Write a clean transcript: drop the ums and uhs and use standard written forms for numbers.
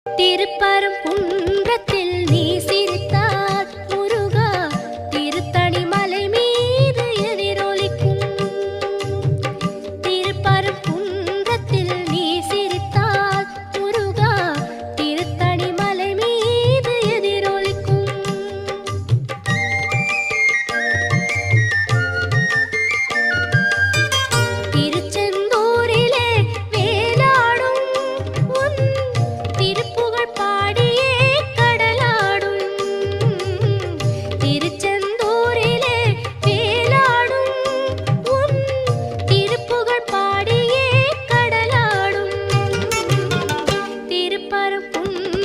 திருப்பரங்குன்றத்தில் நீ சிரித்தால் முருகா திருத்தணி மலை மீது எதிரொலிக்கும். திருப்பரங்குன்றத்தில் நீ சிரித்தால் முருகா திருத்தணி மலை மீது எதிரொலிக்கும். திருச்செந்தூரிலே வேலாடும் உன் திருப்புகழ் பாடியே கடலாடும். திருச்செந்தூரிலே வேலாடும் உன் திருப்புகழ் பாடியே கடலாடும். திருப்பரங்குன்றம்